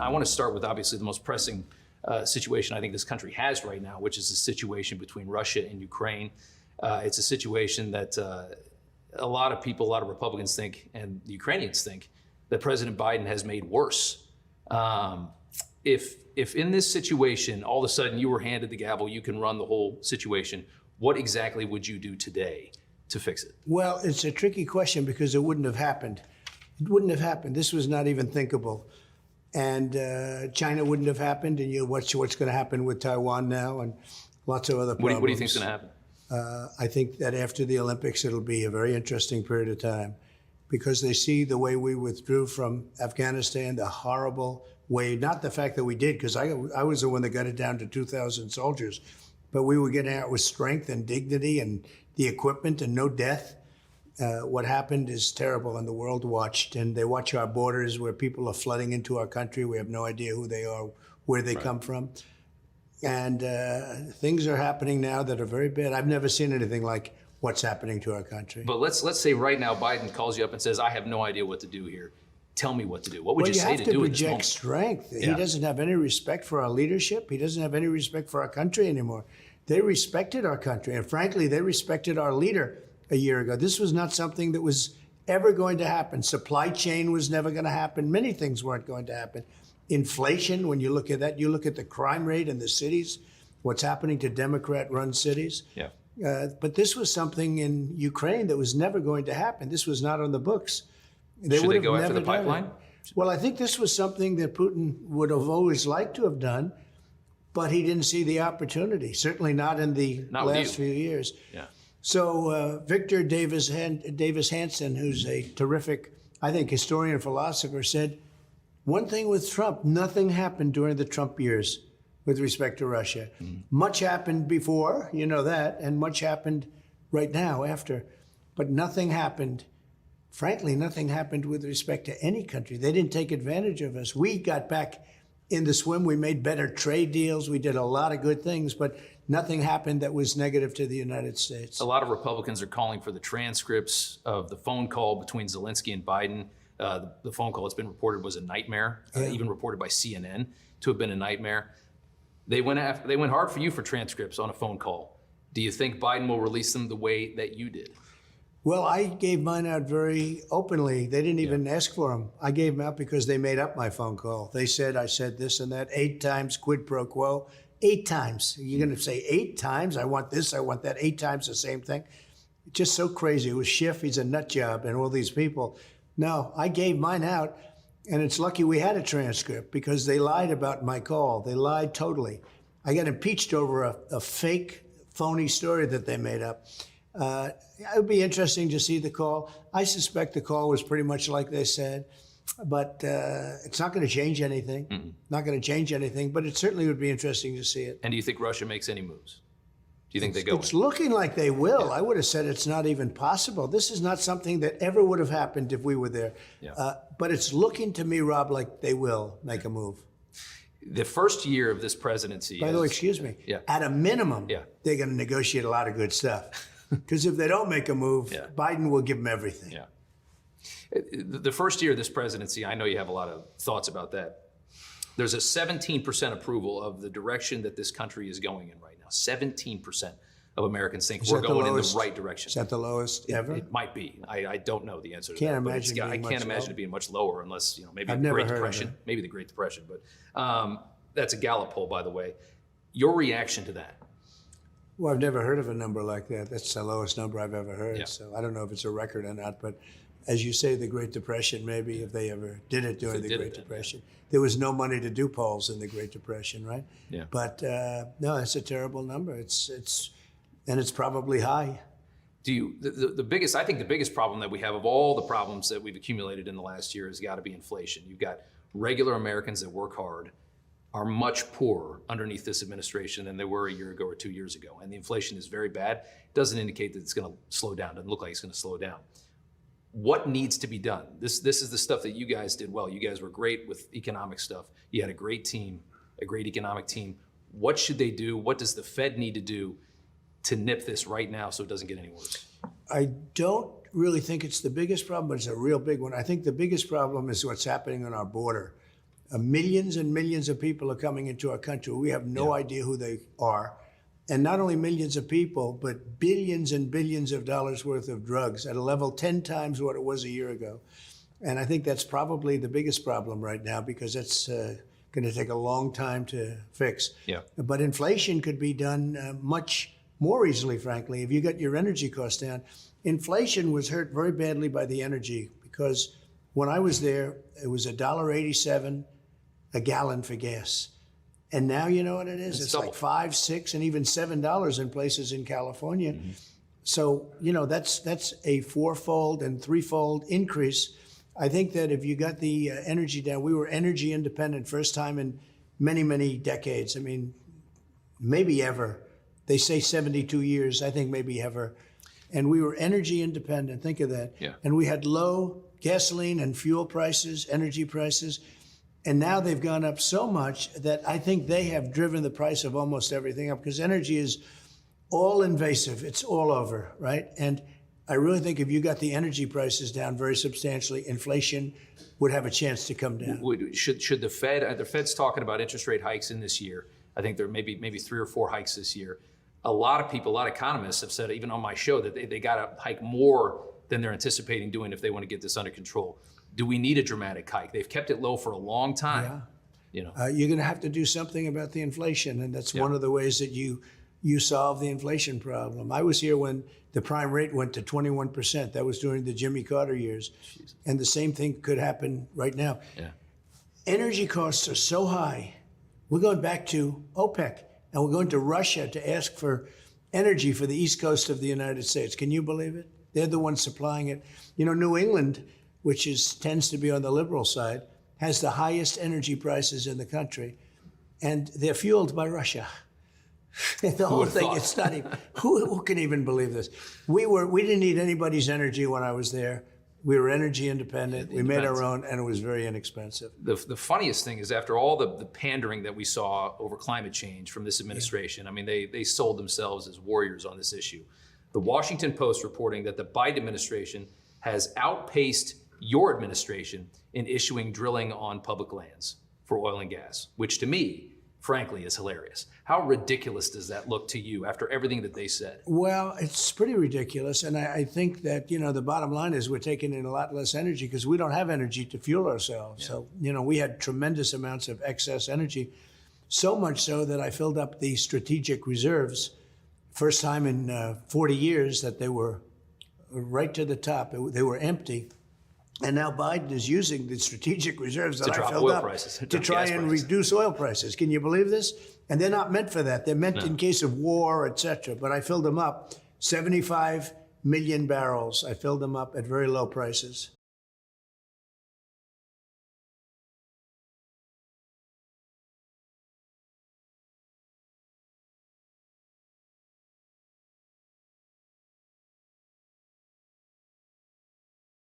I want to start with obviously the most pressing situation I think this country has right now, which is the situation between Russia and Ukraine. It's a situation that a lot of people, a lot of Republicans think, and the Ukrainians think, that President Biden has made worse. If in this situation, all of a sudden you were handed the gavel, you can run the whole situation, what exactly would you do today to fix it? Well, it's a tricky question because it wouldn't have happened. It wouldn't have happened. This was not even thinkable. And China wouldn't have happened. And what's going to happen with Taiwan now and lots of other problems. What do you think is going to happen? I think that after the Olympics, it'll be a very interesting period of time because they see the way we withdrew from Afghanistan, the horrible way, not the fact that we did, because I was the one that got it down to 2,000 soldiers, but we were getting out with strength and dignity and the equipment and no death. What happened is terrible, and the world watched, and they watch our borders where people are flooding into our country. We have no idea who they are, where they come from. And things are happening now that are very bad. I've never seen anything like what's happening to our country. But let's say right now Biden calls you up and says, I have no idea what to do here. Tell me what to do. What would you say to do in this moment? You have to project strength. Yeah. He doesn't have any respect for our leadership. He doesn't have any respect for our country anymore. They respected our country, and frankly, they respected our leader a year ago. This was not something that was ever going to happen. Supply chain was never going to happen. Many things weren't going to happen. Inflation, when you look at that, you look at the crime rate in the cities, what's happening to Democrat-run cities. Yeah. But this was something in Ukraine that was never going to happen. This was not on the books. Should they go after the pipeline? Well, I think this was something that Putin would have always liked to have done, but he didn't see the opportunity, certainly not in the last few years. Yeah. So Victor Davis Hanson, who's a terrific, I think, historian and philosopher, said, one thing with Trump, nothing happened during the Trump years with respect to Russia. Much happened before, you know that, and much happened right now after, but nothing happened. Frankly, nothing happened with respect to any country. They didn't take advantage of us. We got back in the swim. We made better trade deals. We did a lot of good things, but nothing happened that was negative to the United States. A lot of Republicans are calling for the transcripts of the phone call between Zelensky and Biden. The phone call that's been reported was a nightmare, even reported by CNN to have been a nightmare. They went hard for you for transcripts on a phone call. Do you think Biden will release them the way that you did? Well, I gave mine out very openly. They didn't even ask for them. I gave them out because they made up my phone call. They said I said this and that 8 times, quid pro quo, 8 times. You're going to say 8 times? I want this, I want that, 8 times the same thing. Just so crazy. It was Schiff, he's a nut job, and all these people. No, I gave mine out, and it's lucky we had a transcript because they lied about my call. They lied totally. I got impeached over a fake, phony story that they made up. It would be interesting to see the call. I suspect the call was pretty much like they said, but it's not going to change anything. Not going to change anything, but it certainly would be interesting to see it. And do you think Russia makes any moves? Do you think they go? It's looking like they will. I would have said it's not even possible. This is not something that ever would have happened if we were there. But it's looking to me, Rob, like they will make a move. The first year of this presidency. By the way, excuse me. At a minimum, they're going to negotiate a lot of good stuff. Because if they don't make a move, Biden will give them everything. Yeah. The first year of this presidency, I know you have a lot of thoughts about that. There's a 17% approval of the direction that this country is going in right now. 17% of Americans think we're going in the right direction. Is that the lowest ever? It might be. I don't know the answer to Can't that. Imagine I can't imagine it being much lower unless, maybe I've the never Great heard of Depression. it. Maybe the Great Depression. But that's a Gallup poll, by the way. Your reaction to that? Well, I've never heard of a number like that. That's the lowest number I've ever heard. Yeah. So I don't know if it's a record or not. But as you say, the Great Depression, maybe if they ever did it during the Great Depression. There was no money to do polls in the Great Depression, right? Yeah. But no, it's a terrible number. And it's probably high. I think the biggest problem that we have of all the problems that we've accumulated in the last year has got to be inflation. You've got regular Americans that work hard are much poorer underneath this administration than they were a year ago or 2 years ago. And the inflation is very bad. It doesn't indicate that it's going to slow down. It doesn't look like it's going to slow down. What needs to be done? This is the stuff that you guys did well. You guys were great with economic stuff. You had a great team, a great economic team. What should they do? What does the Fed need to do to nip this right now so it doesn't get any worse? I don't really think it's the biggest problem, but it's a real big one. I think the biggest problem is what's happening on our border. millions and millions of people are coming into our country. We have no idea who they are. And not only millions of people, but billions and billions of dollars worth of drugs at a level 10 times what it was a year ago. And I think that's probably the biggest problem right now, because that's going to take a long time to fix. Yeah. But inflation could be done much more easily, frankly, if you got your energy costs down. Inflation was hurt very badly by the energy, because when I was there, it was $1.87 a gallon for gas. And now you know what it is? It's like $5, $6, and even $7 in places in California. Mm-hmm. So, you know, that's a fourfold and threefold increase. I think that if you got the energy down, we were energy independent first time in many, many decades. I mean, maybe ever. They say 72 years, I think maybe ever. And we were energy independent, think of that. Yeah. And we had low gasoline and fuel prices, energy prices. And now they've gone up so much that I think they have driven the price of almost everything up, because energy is all invasive. It's all over, right? And I really think if you got the energy prices down very substantially, inflation would have a chance to come down. Should the Fed, the Fed's talking about interest rate hikes in this year. I think there may be maybe 3 or 4 hikes this year. A lot of people, a lot of economists have said, even on my show, that they got to hike more than they're anticipating doing if they want to get this under control. Do we need a dramatic hike? They've kept it low for a long time. Yeah. You know, you're going to have to do something about the inflation, and that's one of the ways that you solve the inflation problem. I was here when the prime rate went to 21%. That was during the Jimmy Carter years. Jesus. And the same thing could happen right now. Yeah. Energy costs are so high. We're going back to OPEC, and we're going to Russia to ask for energy for the east coast of the United States. Can you believe it? They're the ones supplying it. You know, New England, which tends to be on the liberal side, has the highest energy prices in the country, and they're fueled by Russia. The whole thing, it's not even, who can even believe this? We didn't need anybody's energy when I was there. We were energy independent. We made our own, and it was very inexpensive. The funniest thing is, after all the pandering that we saw over climate change from this administration, I mean, they sold themselves as warriors on this issue. The Washington Post reporting that the Biden administration has outpaced your administration in issuing drilling on public lands for oil and gas, which to me, frankly, is hilarious. How ridiculous does that look to you after everything that they said? Well, it's pretty ridiculous. And I think that, you know, the bottom line is we're taking in a lot less energy because we don't have energy to fuel ourselves. Yeah. So, you know, we had tremendous amounts of excess energy, so much so that I filled up the strategic reserves. First time in 40 years that they were right to the top. They were empty. And now Biden is using the strategic reserves that I filled up to try and reduce oil prices. Can you believe this? And they're not meant for that. They're meant in case of war, et cetera. But I filled them up, 75 million barrels. I filled them up at very low prices.